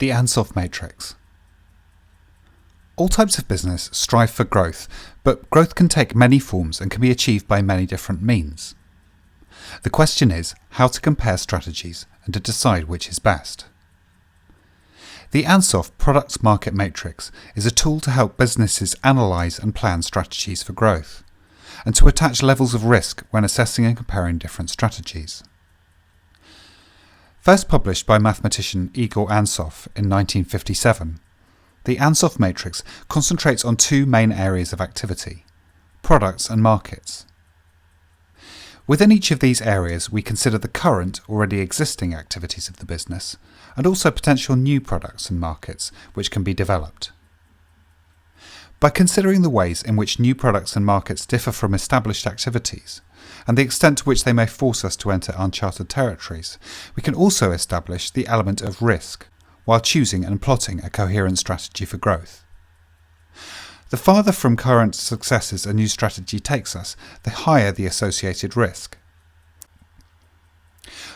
The Ansoff Matrix. All types of business strive for growth, but growth can take many forms and can be achieved by many different means. The question is how to compare strategies and to decide which is best. The Ansoff Product Market Matrix is a tool to help businesses analyse and plan strategies for growth, and to attach levels of risk when assessing and comparing different strategies. First published by mathematician Igor Ansoff in 1957, the Ansoff Matrix concentrates on two main areas of activity: products and markets. Within each of these areas, we consider the current, already existing activities of the business, and also potential new products and markets which can be developed. By considering the ways in which new products and markets differ from established activities, and the extent to which they may force us to enter uncharted territories, we can also establish the element of risk, while choosing and plotting a coherent strategy for growth. The farther from current successes a new strategy takes us, the higher the associated risk.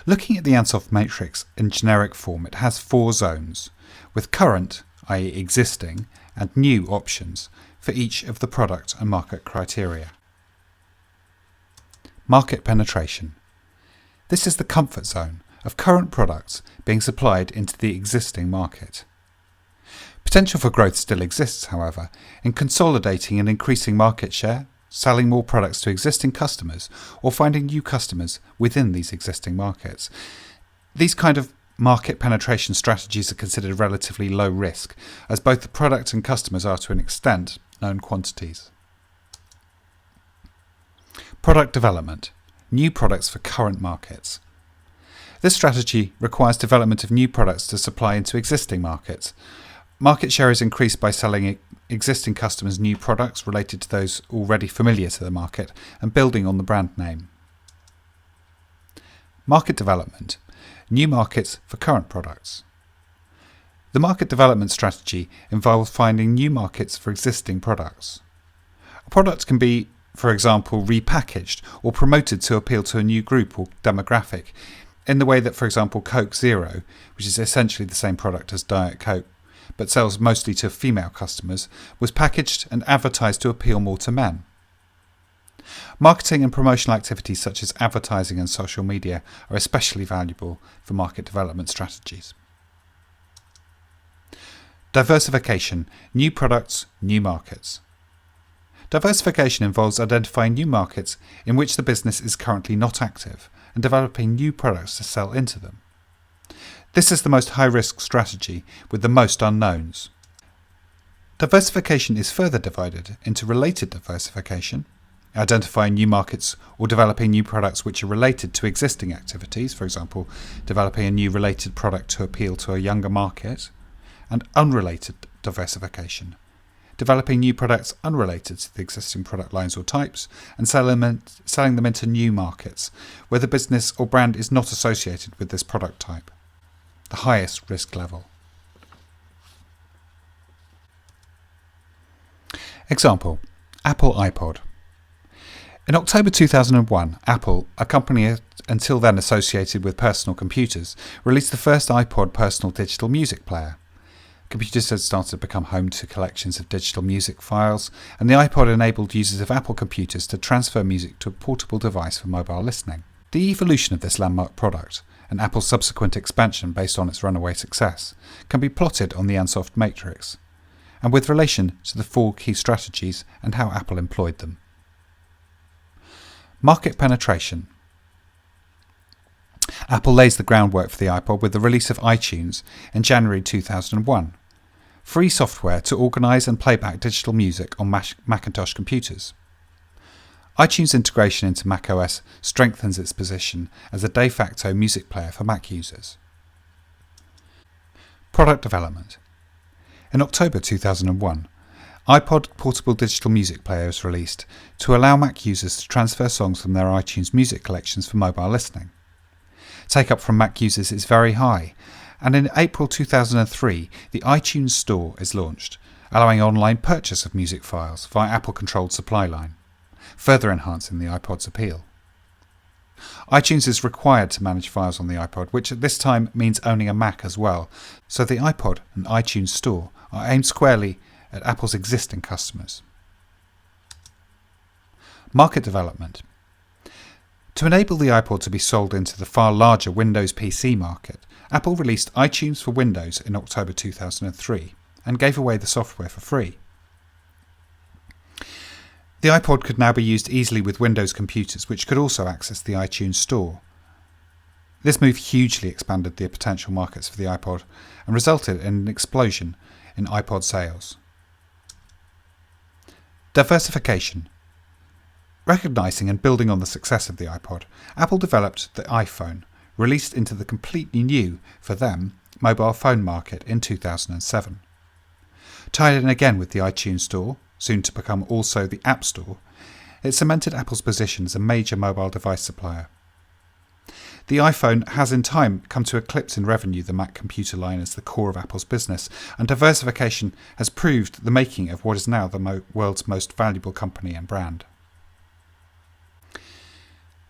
Looking at the Ansoff matrix in generic form, it has four zones, with current, i.e. existing, and new options for each of the product and market criteria. Market penetration. This is the comfort zone of current products being supplied into the existing market. Potential for growth still exists, however, in consolidating and increasing market share, selling more products to existing customers, or finding new customers within these existing markets. These kind of market penetration strategies are considered relatively low risk, as both the product and customers are to an extent known quantities. Product development. New products for current markets. This strategy requires development of new products to supply into existing markets. Market share is increased by selling existing customers new products related to those already familiar to the market and building on the brand name. Market development. New markets for current products. The market development strategy involves finding new markets for existing products. A product can be, for example, repackaged or promoted to appeal to a new group or demographic, in the way that, for example, Coke Zero, which is essentially the same product as Diet Coke, but sells mostly to female customers, was packaged and advertised to appeal more to men. Marketing and promotional activities such as advertising and social media are especially valuable for market development strategies. Diversification. New products, new markets. Diversification involves identifying new markets in which the business is currently not active and developing new products to sell into them. This is the most high-risk strategy with the most unknowns. Diversification is further divided into related diversification, identifying new markets or developing new products which are related to existing activities, for example, developing a new related product to appeal to a younger market, and unrelated diversification, developing new products unrelated to the existing product lines or types and selling them into new markets where the business or brand is not associated with this product type, the highest risk level. Example: Apple iPod. In October 2001, Apple, a company until then associated with personal computers, released the first iPod personal digital music player. Computers had started to become home to collections of digital music files, and the iPod enabled users of Apple computers to transfer music to a portable device for mobile listening. The evolution of this landmark product, and Apple's subsequent expansion based on its runaway success, can be plotted on the Ansoff Matrix, and with relation to the four key strategies and how Apple employed them. Market penetration. Apple lays the groundwork for the iPod with the release of iTunes in January 2001, free software to organise and playback digital music on Macintosh computers. iTunes integration into macOS strengthens its position as a de facto music player for Mac users. Product development. In October 2001, iPod portable digital music player was released to allow Mac users to transfer songs from their iTunes music collections for mobile listening. Take-up from Mac users is very high, and in April 2003 the iTunes Store is launched, allowing online purchase of music files via Apple-controlled supply line, further enhancing the iPod's appeal. iTunes is required to manage files on the iPod, which at this time means owning a Mac as well, so the iPod and iTunes Store are aimed squarely at Apple's existing customers. Market development. To enable the iPod to be sold into the far larger Windows PC market, Apple released iTunes for Windows in October 2003 and gave away the software for free. The iPod could now be used easily with Windows computers, which could also access the iTunes Store. This move hugely expanded the potential markets for the iPod and resulted in an explosion in iPod sales. Diversification. Recognising and building on the success of the iPod, Apple developed the iPhone, released into the completely new, for them, mobile phone market in 2007. Tied in again with the iTunes Store, soon to become also the App Store, it cemented Apple's position as a major mobile device supplier. The iPhone has in time come to eclipse in revenue the Mac computer line as the core of Apple's business, and diversification has proved the making of what is now the world's most valuable company and brand.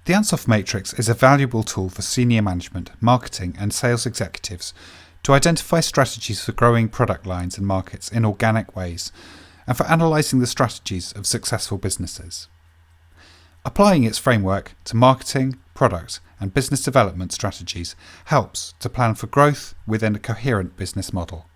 The Ansoff Matrix is a valuable tool for senior management, marketing and sales executives to identify strategies for growing product lines and markets in organic ways, and for analysing the strategies of successful businesses. Applying its framework to marketing, product and business development strategies helps to plan for growth within a coherent business model.